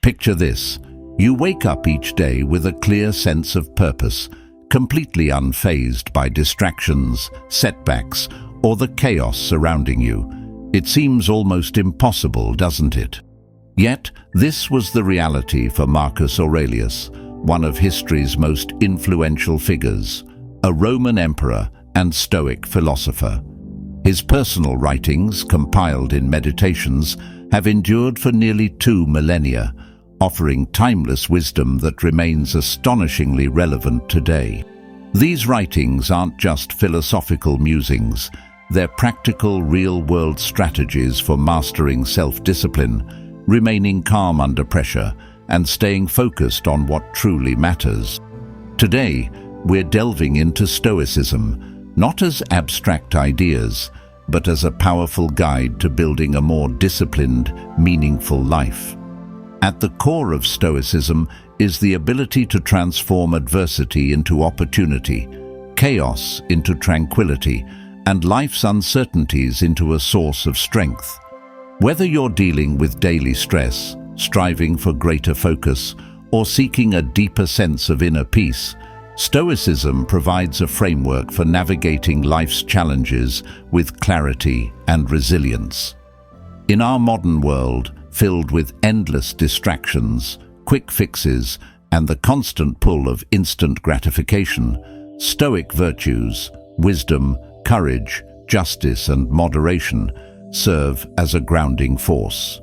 Picture this. You wake up each day with a clear sense of purpose, completely unfazed by distractions, setbacks, or the chaos surrounding you. It seems almost impossible, doesn't it? Yet, this was the reality for Marcus Aurelius, one of history's most influential figures, a Roman emperor and Stoic philosopher. His personal writings, compiled in Meditations, have endured for nearly 2 millennia, offering timeless wisdom that remains astonishingly relevant today. These writings aren't just philosophical musings, they're practical, real-world strategies for mastering self-discipline, remaining calm under pressure, and staying focused on what truly matters. Today, we're delving into Stoicism, not as abstract ideas, but as a powerful guide to building a more disciplined, meaningful life. At the core of Stoicism is the ability to transform adversity into opportunity, chaos into tranquility, and life's uncertainties into a source of strength. Whether you're dealing with daily stress, striving for greater focus, or seeking a deeper sense of inner peace, Stoicism provides a framework for navigating life's challenges with clarity and resilience. In our modern world, filled with endless distractions, quick fixes, and the constant pull of instant gratification, Stoic virtues, wisdom, courage, justice, and moderation serve as a grounding force.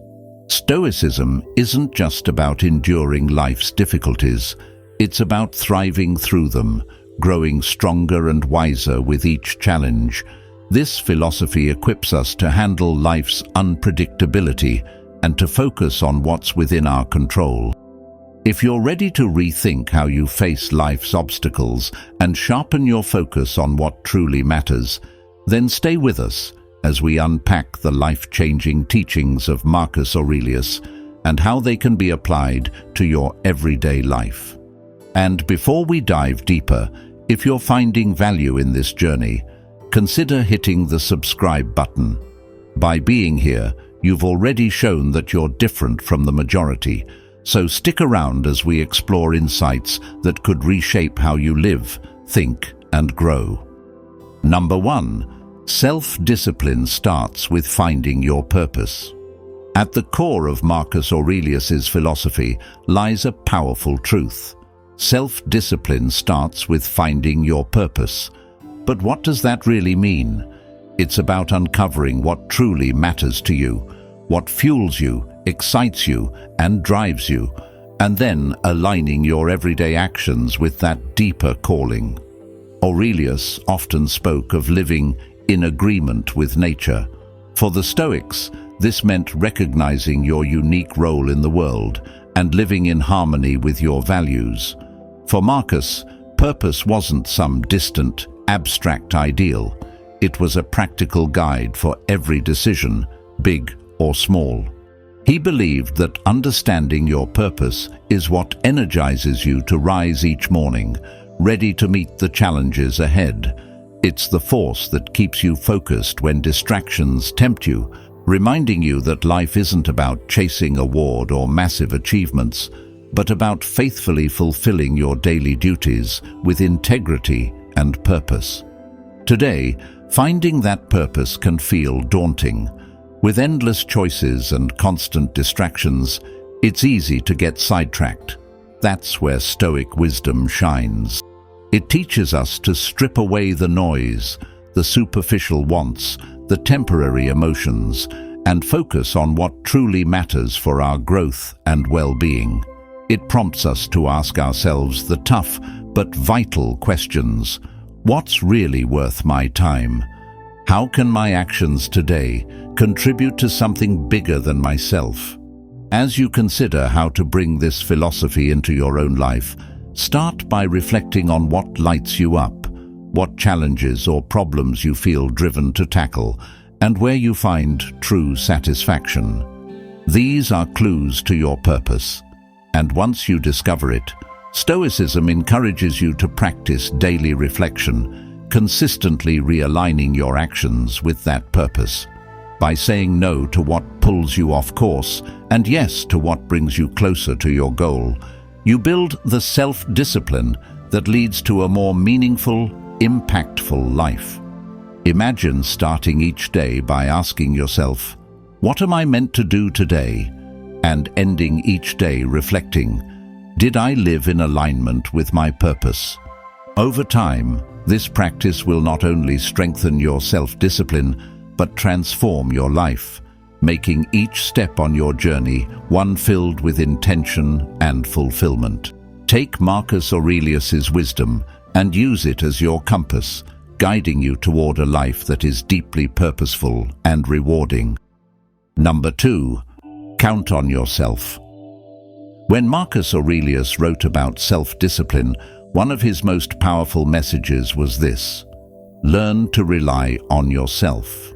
Stoicism isn't just about enduring life's difficulties, it's about thriving through them, growing stronger and wiser with each challenge. This philosophy equips us to handle life's unpredictability and to focus on what's within our control. If you're ready to rethink how you face life's obstacles and sharpen your focus on what truly matters, then stay with us as we unpack the life-changing teachings of Marcus Aurelius and how they can be applied to your everyday life. And before we dive deeper, if you're finding value in this journey, consider hitting the subscribe button. By being here, you've already shown that you're different from the majority, so stick around as we explore insights that could reshape how you live, think, and grow. Number 1. Self-discipline starts with finding your purpose. At the core of Marcus Aurelius's philosophy lies a powerful truth. Self-discipline starts with finding your purpose. But what does that really mean? It's about uncovering what truly matters to you, what fuels you, excites you, and drives you, and then aligning your everyday actions with that deeper calling. Aurelius often spoke of living in agreement with nature. For the Stoics, this meant recognizing your unique role in the world and living in harmony with your values. For Marcus, purpose wasn't some distant, abstract ideal. It was a practical guide for every decision, big or small. He believed that understanding your purpose is what energizes you to rise each morning, ready to meet the challenges ahead. It's the force that keeps you focused when distractions tempt you, reminding you that life isn't about chasing award or massive achievements, but about faithfully fulfilling your daily duties with integrity and purpose. Today, finding that purpose can feel daunting. With endless choices and constant distractions, it's easy to get sidetracked. That's where Stoic wisdom shines. It teaches us to strip away the noise, the superficial wants, the temporary emotions, and focus on what truly matters for our growth and well-being. It prompts us to ask ourselves the tough but vital questions. What's really worth my time? How can my actions today contribute to something bigger than myself? As you consider how to bring this philosophy into your own life, start by reflecting on what lights you up, what challenges or problems you feel driven to tackle, and where you find true satisfaction. These are clues to your purpose, and once you discover it, Stoicism encourages you to practice daily reflection, consistently realigning your actions with that purpose. By saying no to what pulls you off course and yes to what brings you closer to your goal. You build the self-discipline that leads to a more meaningful, impactful life. Imagine starting each day by asking yourself, "What am I meant to do today?" and ending each day reflecting, "Did I live in alignment with my purpose?" Over time, this practice will not only strengthen your self-discipline, but transform your life, making each step on your journey one filled with intention and fulfillment. Take Marcus Aurelius's wisdom and use it as your compass, guiding you toward a life that is deeply purposeful and rewarding. Number 2, count on yourself. When Marcus Aurelius wrote about self-discipline, one of his most powerful messages was this: learn to rely on yourself.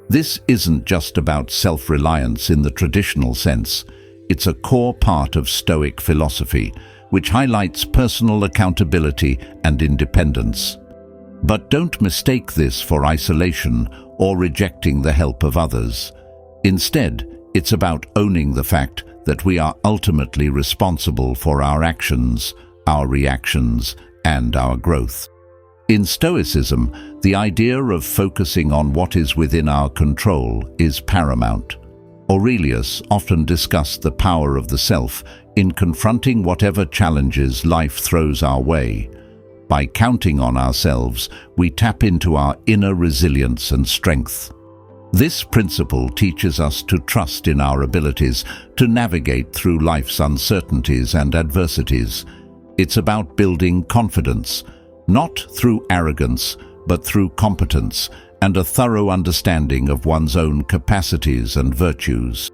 This isn't just about self-reliance in the traditional sense. It's a core part of Stoic philosophy, which highlights personal accountability and independence. But don't mistake this for isolation or rejecting the help of others. Instead, it's about owning the fact that we are ultimately responsible for our actions, our reactions, and our growth. In Stoicism, the idea of focusing on what is within our control is paramount. Aurelius often discussed the power of the self in confronting whatever challenges life throws our way. By counting on ourselves, we tap into our inner resilience and strength. This principle teaches us to trust in our abilities to navigate through life's uncertainties and adversities. It's about building confidence, not through arrogance, but through competence and a thorough understanding of one's own capacities and virtues.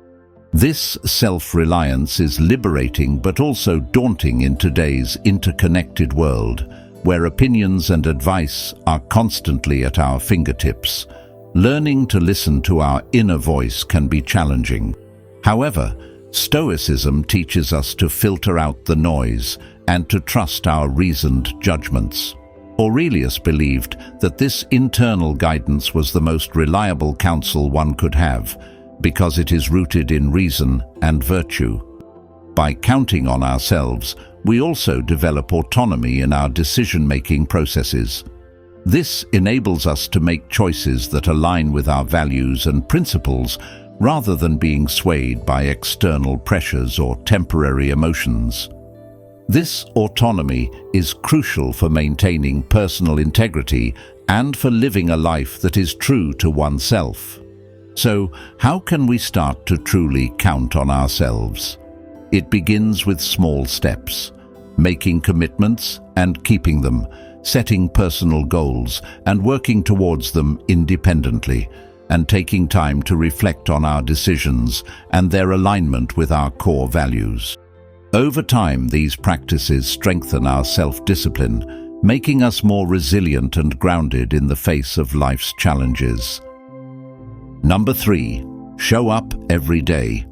This self-reliance is liberating but also daunting in today's interconnected world, where opinions and advice are constantly at our fingertips. Learning to listen to our inner voice can be challenging. However, Stoicism teaches us to filter out the noise and to trust our reasoned judgments. Aurelius believed that this internal guidance was the most reliable counsel one could have, because it is rooted in reason and virtue. By counting on ourselves, we also develop autonomy in our decision-making processes. This enables us to make choices that align with our values and principles, rather than being swayed by external pressures or temporary emotions. This autonomy is crucial for maintaining personal integrity and for living a life that is true to oneself. So, how can we start to truly count on ourselves? It begins with small steps, making commitments and keeping them, setting personal goals and working towards them independently, and taking time to reflect on our decisions and their alignment with our core values. Over time, these practices strengthen our self-discipline, making us more resilient and grounded in the face of life's challenges. Number 3, show up every day.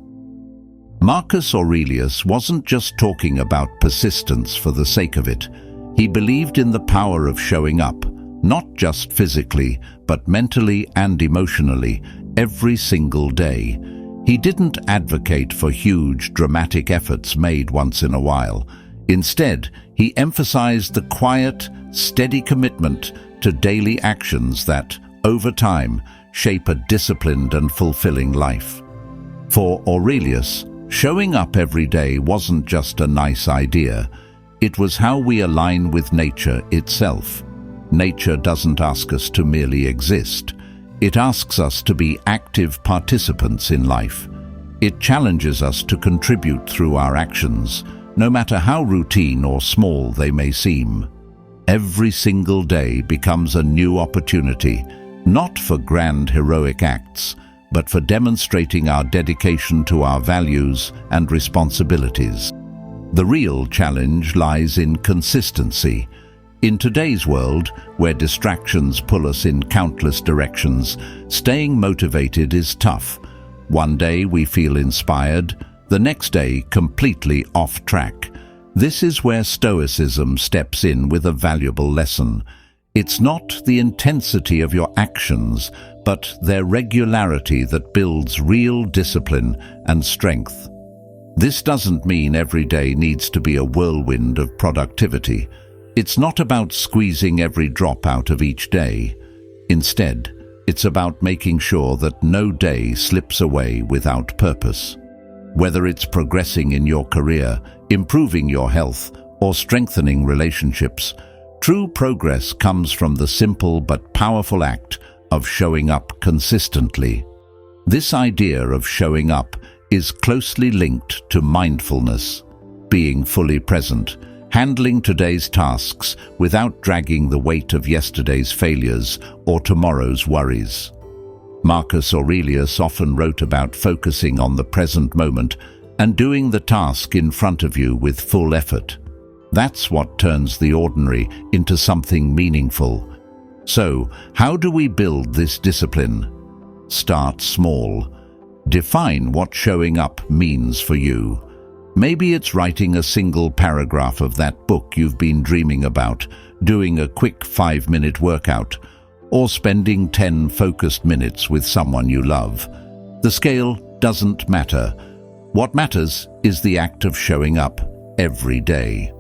Marcus Aurelius wasn't just talking about persistence for the sake of it. He believed in the power of showing up, not just physically, but mentally and emotionally, every single day. He didn't advocate for huge, dramatic efforts made once in a while. Instead, he emphasized the quiet, steady commitment to daily actions that, over time, shape a disciplined and fulfilling life. For Aurelius, showing up every day wasn't just a nice idea. It was how we align with nature itself. Nature doesn't ask us to merely exist. It asks us to be active participants in life. It challenges us to contribute through our actions, no matter how routine or small they may seem. Every single day becomes a new opportunity, not for grand heroic acts, but for demonstrating our dedication to our values and responsibilities. The real challenge lies in consistency. In today's world, where distractions pull us in countless directions, staying motivated is tough. One day we feel inspired, the next day completely off track. This is where Stoicism steps in with a valuable lesson. It's not the intensity of your actions, but their regularity that builds real discipline and strength. This doesn't mean every day needs to be a whirlwind of productivity. It's not about squeezing every drop out of each day. Instead, it's about making sure that no day slips away without purpose. Whether it's progressing in your career, improving your health, or strengthening relationships, true progress comes from the simple but powerful act of showing up consistently. This idea of showing up is closely linked to mindfulness, being fully present, handling today's tasks without dragging the weight of yesterday's failures or tomorrow's worries. Marcus Aurelius often wrote about focusing on the present moment and doing the task in front of you with full effort. That's what turns the ordinary into something meaningful. So, how do we build this discipline? Start small. Define what showing up means for you. Maybe it's writing a single paragraph of that book you've been dreaming about, doing a quick 5-minute workout, or spending 10 focused minutes with someone you love. The scale doesn't matter. What matters is the act of showing up every day.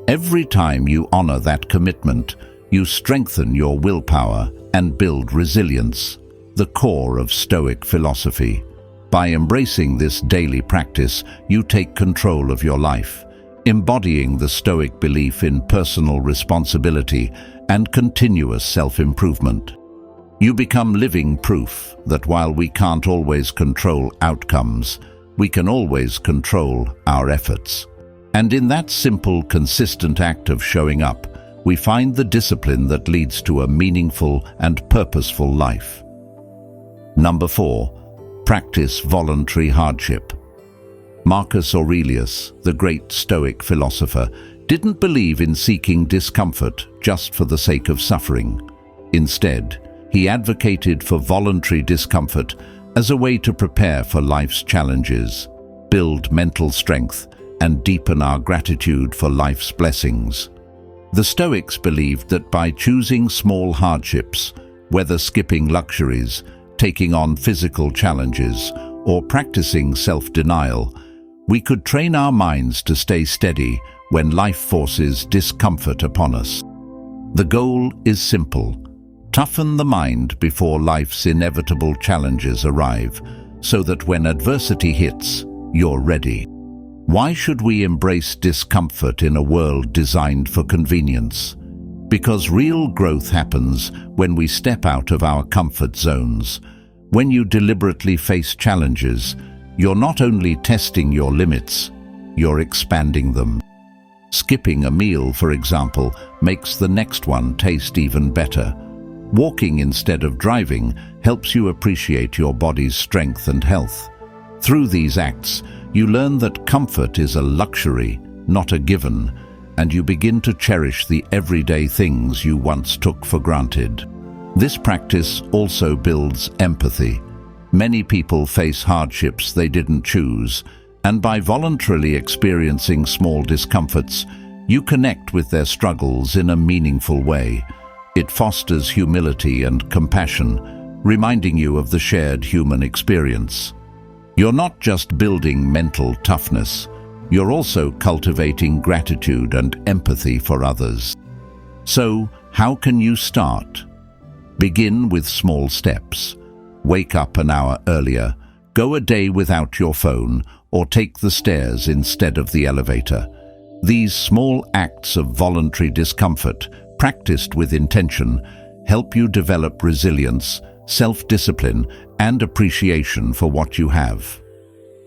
Every time you honor that commitment, you strengthen your willpower and build resilience, the core of Stoic philosophy. By embracing this daily practice, you take control of your life, embodying the Stoic belief in personal responsibility and continuous self-improvement. You become living proof that while we can't always control outcomes, we can always control our efforts. And in that simple, consistent act of showing up, we find the discipline that leads to a meaningful and purposeful life. Number 4. Practice voluntary hardship. Marcus Aurelius, the great Stoic philosopher, didn't believe in seeking discomfort just for the sake of suffering. Instead, he advocated for voluntary discomfort as a way to prepare for life's challenges, build mental strength, and deepen our gratitude for life's blessings. The Stoics believed that by choosing small hardships, whether skipping luxuries, taking on physical challenges, or practicing self-denial, we could train our minds to stay steady when life forces discomfort upon us. The goal is simple: toughen the mind before life's inevitable challenges arrive, so that when adversity hits, you're ready. Why should we embrace discomfort in a world designed for convenience? Because real growth happens when we step out of our comfort zones. When you deliberately face challenges, you're not only testing your limits, you're expanding them. Skipping a meal, for example, makes the next one taste even better. Walking instead of driving helps you appreciate your body's strength and health. Through these acts, you learn that comfort is a luxury, not a given, and you begin to cherish the everyday things you once took for granted. This practice also builds empathy. Many people face hardships they didn't choose, and by voluntarily experiencing small discomforts, you connect with their struggles in a meaningful way. It fosters humility and compassion, reminding you of the shared human experience. You're not just building mental toughness, you're also cultivating gratitude and empathy for others. So, how can you start? Begin with small steps. Wake up an hour earlier, go a day without your phone, or take the stairs instead of the elevator. These small acts of voluntary discomfort, practiced with intention, help you develop resilience, self-discipline, and appreciation for what you have.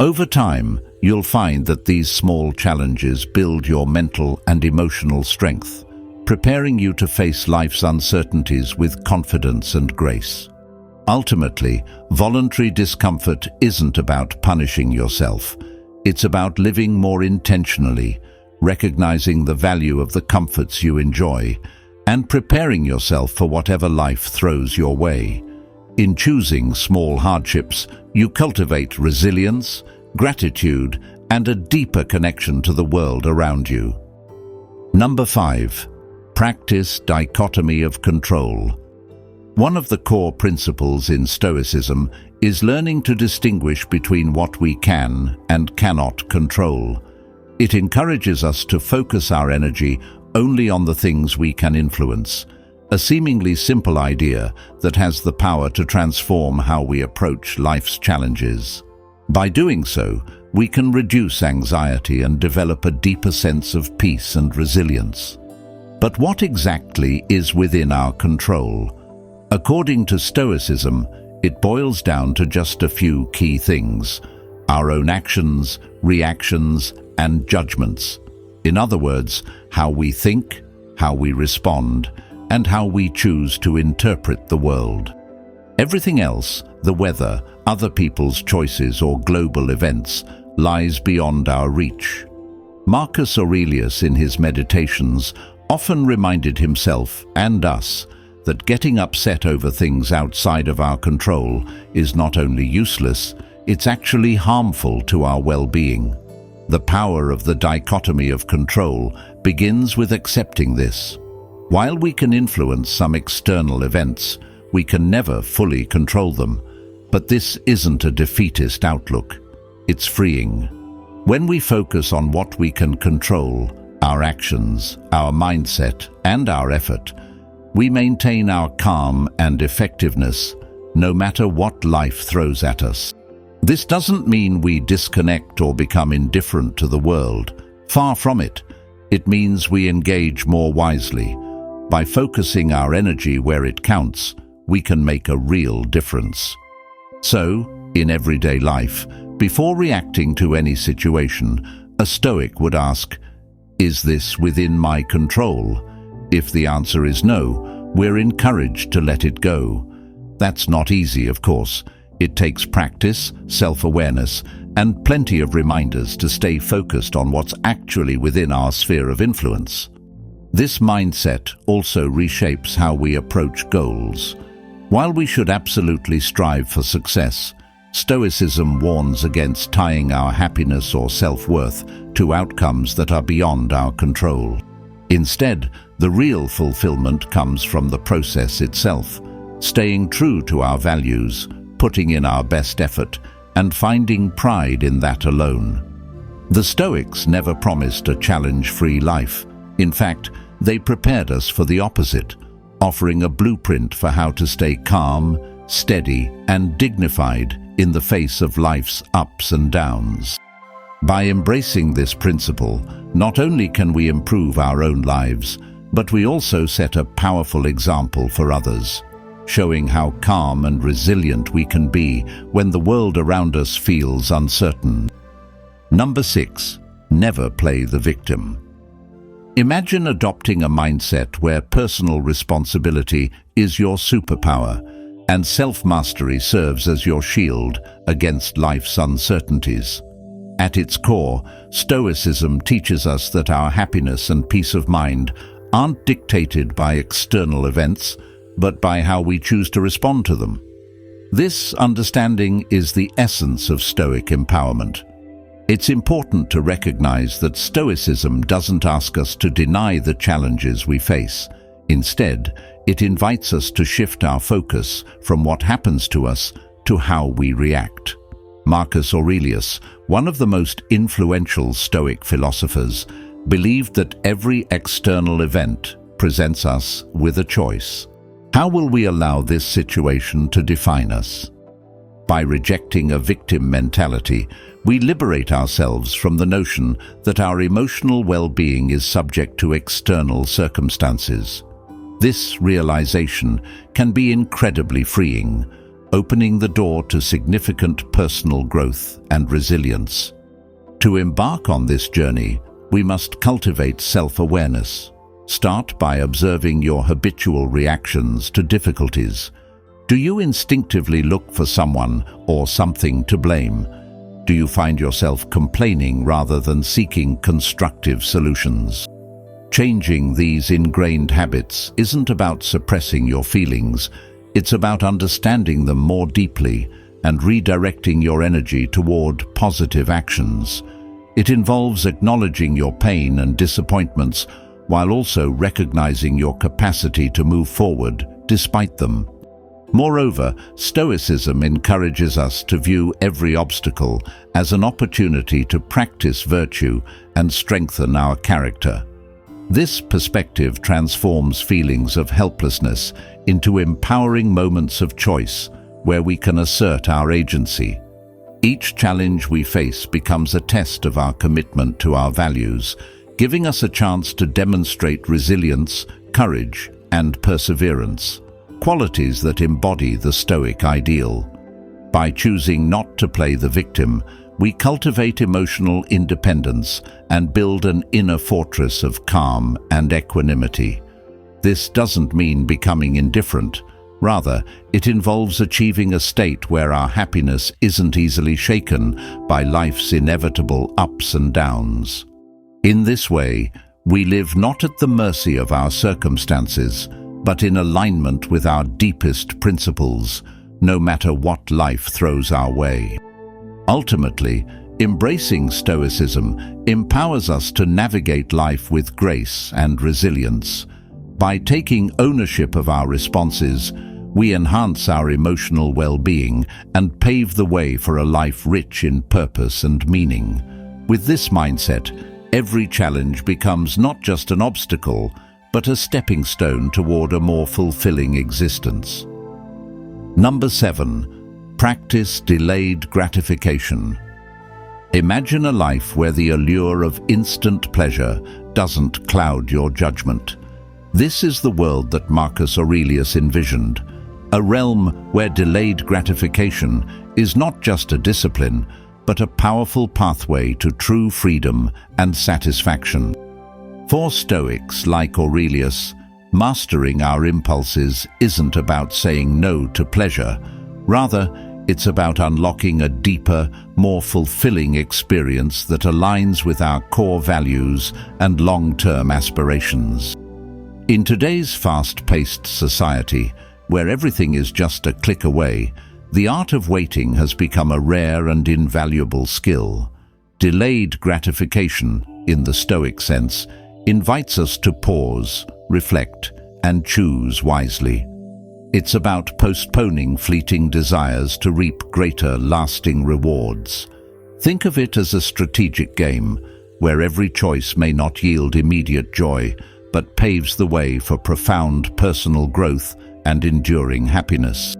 Over time, you'll find that these small challenges build your mental and emotional strength, preparing you to face life's uncertainties with confidence and grace. Ultimately, voluntary discomfort isn't about punishing yourself. It's about living more intentionally, recognizing the value of the comforts you enjoy, and preparing yourself for whatever life throws your way. In choosing small hardships, you cultivate resilience, gratitude, and a deeper connection to the world around you. Number 5. Practice dichotomy of control. One of the core principles in Stoicism is learning to distinguish between what we can and cannot control. It encourages us to focus our energy only on the things we can influence, a seemingly simple idea that has the power to transform how we approach life's challenges. By doing so, we can reduce anxiety and develop a deeper sense of peace and resilience. But what exactly is within our control? According to Stoicism, it boils down to just a few key things: our own actions, reactions, and judgments. In other words, how we think, how we respond, and how we choose to interpret the world. Everything else, the weather, other people's choices, or global events, lies beyond our reach. Marcus Aurelius, in his Meditations, often reminded himself and us that getting upset over things outside of our control is not only useless, it's actually harmful to our well-being. The power of the dichotomy of control begins with accepting this. While we can influence some external events, we can never fully control them. But this isn't a defeatist outlook. It's freeing. When we focus on what we can control, our actions, our mindset, and our effort, we maintain our calm and effectiveness, no matter what life throws at us. This doesn't mean we disconnect or become indifferent to the world. Far from it. It means we engage more wisely. By focusing our energy where it counts, we can make a real difference. So, in everyday life, before reacting to any situation, a Stoic would ask, "Is this within my control?" If the answer is no, we're encouraged to let it go. That's not easy, of course. It takes practice, self-awareness, and plenty of reminders to stay focused on what's actually within our sphere of influence. This mindset also reshapes how we approach goals. While we should absolutely strive for success, Stoicism warns against tying our happiness or self-worth to outcomes that are beyond our control. Instead, the real fulfillment comes from the process itself, staying true to our values, putting in our best effort, and finding pride in that alone. The Stoics never promised a challenge-free life. In fact, they prepared us for the opposite, offering a blueprint for how to stay calm, steady, and dignified in the face of life's ups and downs. By embracing this principle, not only can we improve our own lives, but we also set a powerful example for others, showing how calm and resilient we can be when the world around us feels uncertain. Number 6. Never play the victim. Imagine adopting a mindset where personal responsibility is your superpower and self-mastery serves as your shield against life's uncertainties. At its core, Stoicism teaches us that our happiness and peace of mind aren't dictated by external events, but by how we choose to respond to them. This understanding is the essence of Stoic empowerment. It's important to recognize that Stoicism doesn't ask us to deny the challenges we face. Instead, it invites us to shift our focus from what happens to us to how we react. Marcus Aurelius, one of the most influential Stoic philosophers, believed that every external event presents us with a choice. How will we allow this situation to define us? By rejecting a victim mentality, we liberate ourselves from the notion that our emotional well-being is subject to external circumstances. This realization can be incredibly freeing, opening the door to significant personal growth and resilience. To embark on this journey, we must cultivate self-awareness. Start by observing your habitual reactions to difficulties. Do you instinctively look for someone or something to blame? Do you find yourself complaining rather than seeking constructive solutions? Changing these ingrained habits isn't about suppressing your feelings. It's about understanding them more deeply and redirecting your energy toward positive actions. It involves acknowledging your pain and disappointments while also recognizing your capacity to move forward despite them. Moreover, Stoicism encourages us to view every obstacle as an opportunity to practice virtue and strengthen our character. This perspective transforms feelings of helplessness into empowering moments of choice where we can assert our agency. Each challenge we face becomes a test of our commitment to our values, giving us a chance to demonstrate resilience, courage, and perseverance, qualities that embody the Stoic ideal. By choosing not to play the victim, we cultivate emotional independence and build an inner fortress of calm and equanimity. This doesn't mean becoming indifferent. Rather, it involves achieving a state where our happiness isn't easily shaken by life's inevitable ups and downs. In this way, we live not at the mercy of our circumstances, but in alignment with our deepest principles, no matter what life throws our way. Ultimately, embracing Stoicism empowers us to navigate life with grace and resilience. By taking ownership of our responses, we enhance our emotional well-being and pave the way for a life rich in purpose and meaning. With this mindset, every challenge becomes not just an obstacle, but a stepping stone toward a more fulfilling existence. Number 7. Practice delayed gratification. Imagine a life where the allure of instant pleasure doesn't cloud your judgment. This is the world that Marcus Aurelius envisioned, a realm where delayed gratification is not just a discipline, but a powerful pathway to true freedom and satisfaction. For Stoics like Aurelius, mastering our impulses isn't about saying no to pleasure. Rather, it's about unlocking a deeper, more fulfilling experience that aligns with our core values and long-term aspirations. In today's fast-paced society, where everything is just a click away, the art of waiting has become a rare and invaluable skill. Delayed gratification, in the Stoic sense, invites us to pause, reflect, and choose wisely. It's about postponing fleeting desires to reap greater, lasting rewards. Think of it as a strategic game, where every choice may not yield immediate joy, but paves the way for profound personal growth and enduring happiness.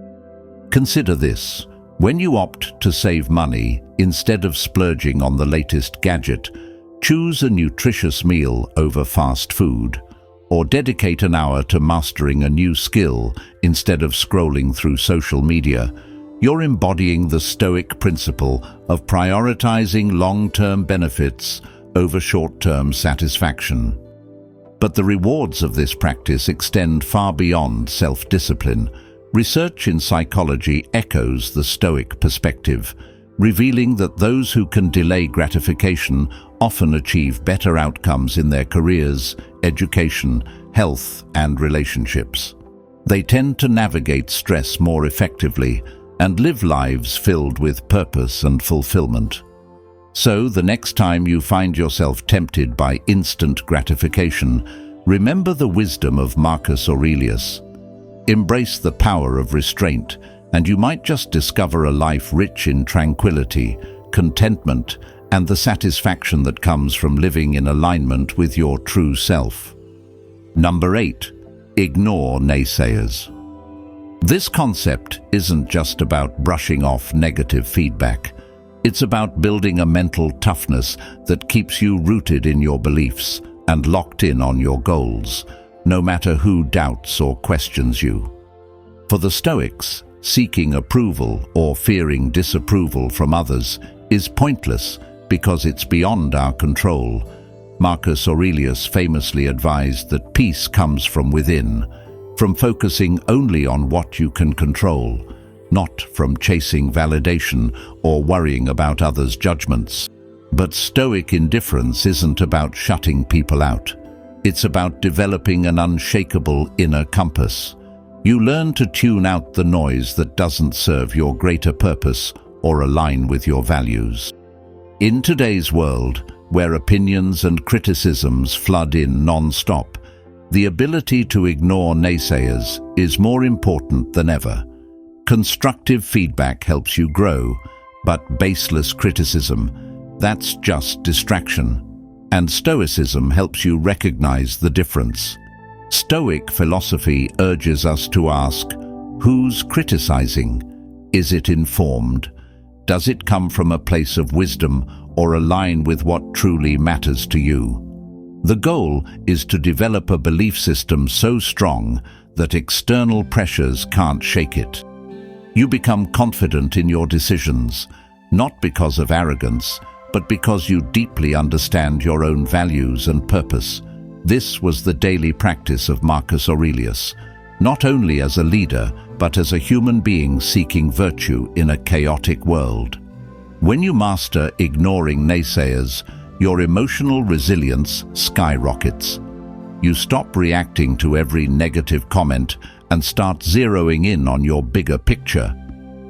Consider this: when you opt to save money instead of splurging on the latest gadget, choose a nutritious meal over fast food, or dedicate an hour to mastering a new skill instead of scrolling through social media, you're embodying the Stoic principle of prioritizing long-term benefits over short-term satisfaction. But the rewards of this practice extend far beyond self-discipline. Research in psychology echoes the Stoic perspective, revealing that those who can delay gratification often achieve better outcomes in their careers, education, health, and relationships. They tend to navigate stress more effectively and live lives filled with purpose and fulfillment. So, the next time you find yourself tempted by instant gratification, remember the wisdom of Marcus Aurelius. Embrace the power of restraint, and you might just discover a life rich in tranquility, contentment, and the satisfaction that comes from living in alignment with your true self. Number 8. Ignore naysayers. This concept isn't just about brushing off negative feedback. It's about building a mental toughness that keeps you rooted in your beliefs and locked in on your goals, no matter who doubts or questions you. For the Stoics, seeking approval or fearing disapproval from others is pointless because it's beyond our control. Marcus Aurelius famously advised that peace comes from within, from focusing only on what you can control, not from chasing validation or worrying about others' judgments. But Stoic indifference isn't about shutting people out. It's about developing an unshakable inner compass. You learn to tune out the noise that doesn't serve your greater purpose or align with your values. In today's world, where opinions and criticisms flood in non-stop, the ability to ignore naysayers is more important than ever. Constructive feedback helps you grow, but baseless criticism, that's just distraction. And Stoicism helps you recognize the difference. Stoic philosophy urges us to ask, who's criticizing? Is it informed? Does it come from a place of wisdom or align with what truly matters to you? The goal is to develop a belief system so strong that external pressures can't shake it. You become confident in your decisions, not because of arrogance, but because you deeply understand your own values and purpose. This was the daily practice of Marcus Aurelius, not only as a leader, but as a human being seeking virtue in a chaotic world. When you master ignoring naysayers, your emotional resilience skyrockets. You stop reacting to every negative comment and start zeroing in on your bigger picture.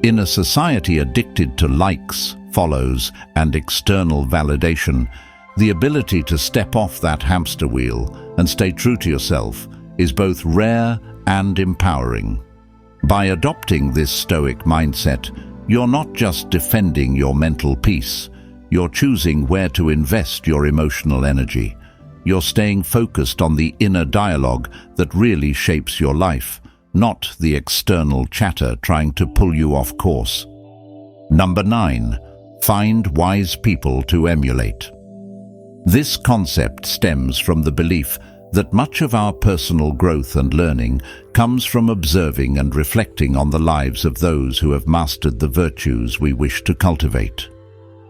In a society addicted to likes, follows, and external validation, the ability to step off that hamster wheel and stay true to yourself is both rare and empowering. By adopting this Stoic mindset, you're not just defending your mental peace, you're choosing where to invest your emotional energy. You're staying focused on the inner dialogue that really shapes your life, not the external chatter trying to pull you off course. Number 9. Find wise people to emulate. This concept stems from the belief that much of our personal growth and learning comes from observing and reflecting on the lives of those who have mastered the virtues we wish to cultivate.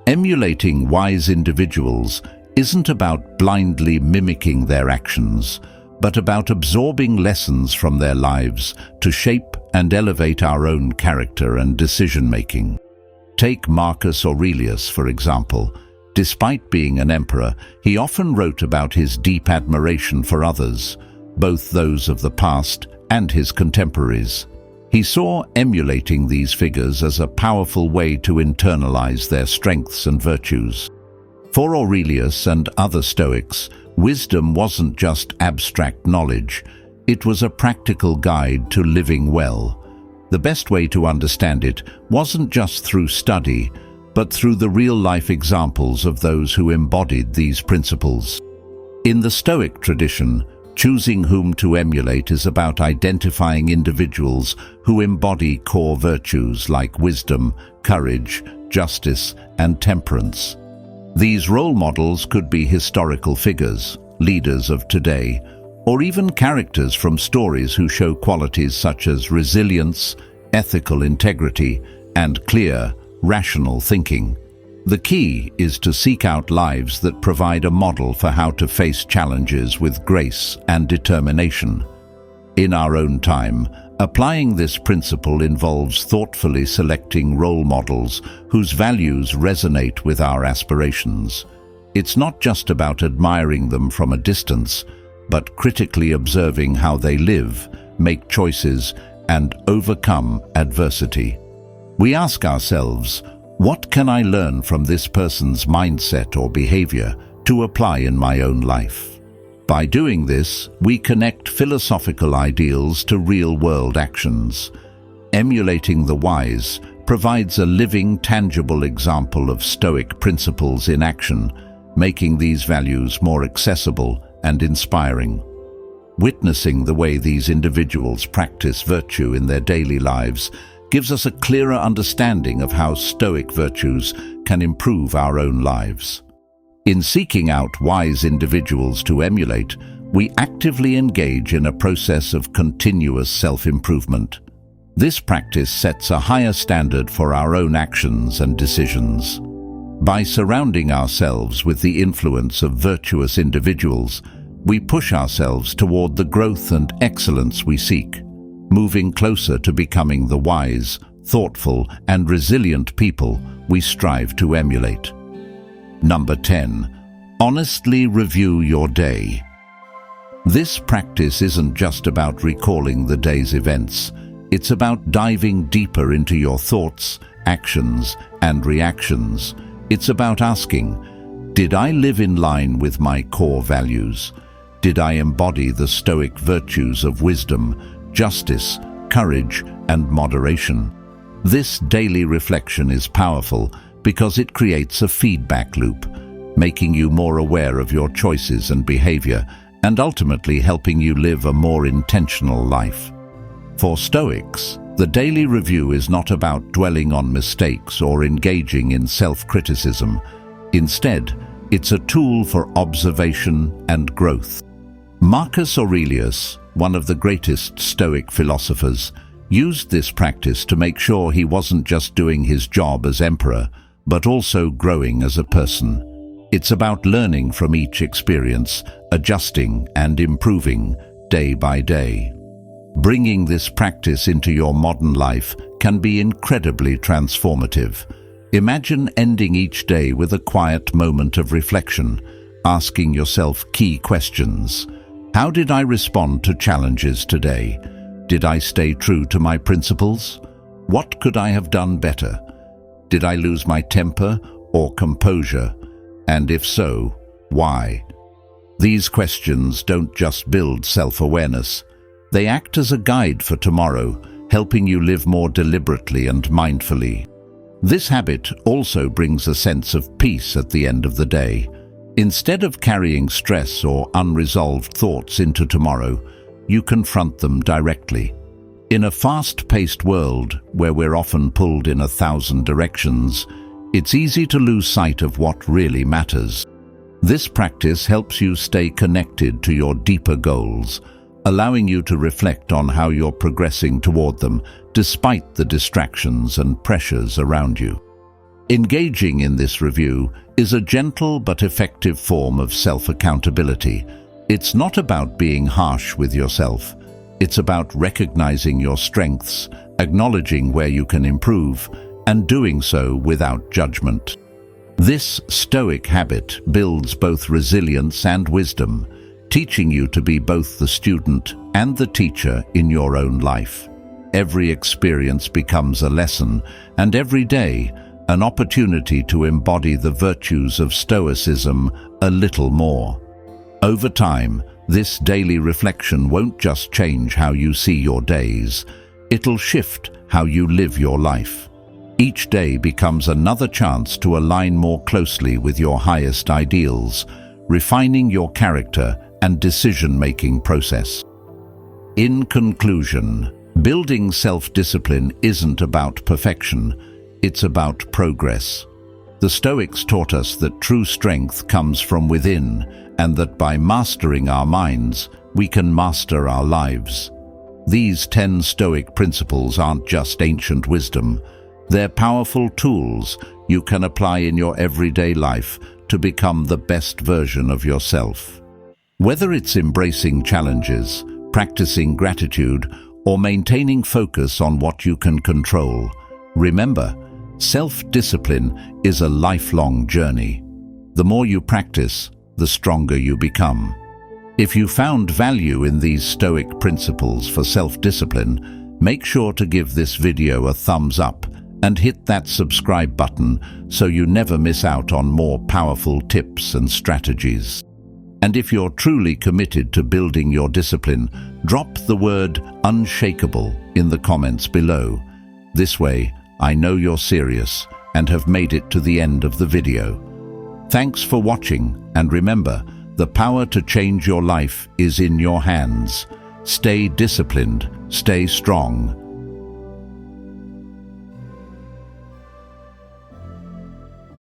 Emulating wise individuals isn't about blindly mimicking their actions, but about absorbing lessons from their lives to shape and elevate our own character and decision-making. Take Marcus Aurelius, for example. Despite being an emperor, he often wrote about his deep admiration for others, both those of the past and his contemporaries. He saw emulating these figures as a powerful way to internalize their strengths and virtues. For Aurelius and other Stoics, wisdom wasn't just abstract knowledge, it was a practical guide to living well. The best way to understand it wasn't just through study, but through the real-life examples of those who embodied these principles. In the Stoic tradition, choosing whom to emulate is about identifying individuals who embody core virtues like wisdom, courage, justice, and temperance. These role models could be historical figures, leaders of today, or even characters from stories who show qualities such as resilience, ethical integrity, and clear, rational thinking. The key is to seek out lives that provide a model for how to face challenges with grace and determination. In our own time, applying this principle involves thoughtfully selecting role models whose values resonate with our aspirations. It's not just about admiring them from a distance, but critically observing how they live, make choices, and overcome adversity. We ask ourselves, what can I learn from this person's mindset or behavior to apply in my own life? By doing this, we connect philosophical ideals to real-world actions. Emulating the wise provides a living, tangible example of Stoic principles in action, making these values more accessible and inspiring. Witnessing the way these individuals practice virtue in their daily lives gives us a clearer understanding of how Stoic virtues can improve our own lives. In seeking out wise individuals to emulate, we actively engage in a process of continuous self-improvement. This practice sets a higher standard for our own actions and decisions. By surrounding ourselves with the influence of virtuous individuals, we push ourselves toward the growth and excellence we seek, moving closer to becoming the wise, thoughtful, and resilient people we strive to emulate. Number 10. Honestly review your day. This practice isn't just about recalling the day's events. It's about diving deeper into your thoughts, actions, and reactions. It's about asking, did I live in line with my core values? Did I embody the Stoic virtues of wisdom, justice, courage, and moderation? This daily reflection is powerful because it creates a feedback loop, making you more aware of your choices and behavior, and ultimately helping you live a more intentional life. For Stoics, the daily review is not about dwelling on mistakes or engaging in self-criticism. Instead, it's a tool for observation and growth. Marcus Aurelius, one of the greatest Stoic philosophers, used this practice to make sure he wasn't just doing his job as emperor, but also growing as a person. It's about learning from each experience, adjusting and improving day by day. Bringing this practice into your modern life can be incredibly transformative. Imagine ending each day with a quiet moment of reflection, asking yourself key questions. How did I respond to challenges today? Did I stay true to my principles? What could I have done better? Did I lose my temper or composure? And if so, why? These questions don't just build self-awareness. They act as a guide for tomorrow, helping you live more deliberately and mindfully. This habit also brings a sense of peace at the end of the day. Instead of carrying stress or unresolved thoughts into tomorrow, you confront them directly. In a fast-paced world where we're often pulled in 1,000 directions, it's easy to lose sight of what really matters. This practice helps you stay connected to your deeper goals, allowing you to reflect on how you're progressing toward them despite the distractions and pressures around you. Engaging in this review is a gentle but effective form of self-accountability. It's not about being harsh with yourself. It's about recognizing your strengths, acknowledging where you can improve, and doing so without judgment. This Stoic habit builds both resilience and wisdom, teaching you to be both the student and the teacher in your own life. Every experience becomes a lesson, and every day, an opportunity to embody the virtues of Stoicism a little more. Over time, this daily reflection won't just change how you see your days, it'll shift how you live your life. Each day becomes another chance to align more closely with your highest ideals, refining your character and decision-making process. In conclusion, building self-discipline isn't about perfection, it's about progress. The Stoics taught us that true strength comes from within, and that by mastering our minds, we can master our lives. These 10 Stoic principles aren't just ancient wisdom. They're powerful tools you can apply in your everyday life to become the best version of yourself. Whether it's embracing challenges, practicing gratitude, or maintaining focus on what you can control, remember, self-discipline is a lifelong journey. The more you practice, the stronger you become. If you found value in these Stoic principles for self-discipline, make sure to give this video a thumbs up and hit that subscribe button so you never miss out on more powerful tips and strategies. And if you're truly committed to building your discipline, drop the word unshakable in the comments below. This way, I know you're serious and have made it to the end of the video. Thanks for watching, and remember, the power to change your life is in your hands. Stay disciplined, stay strong,